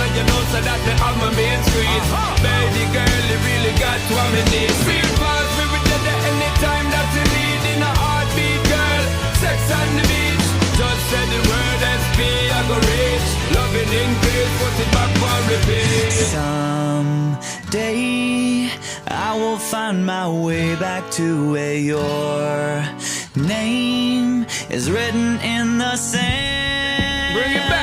and you know so that me have my main squeeze. Baby girl, you really got to have me need. Feel fast, we will get there anytime that you need. In a heartbeat, girl, sex on the beach. Just say the word SP, I go reach. Loving increase, put it back on repeat. Someday I will find my way back to where your name is written in the sand. Bring it back.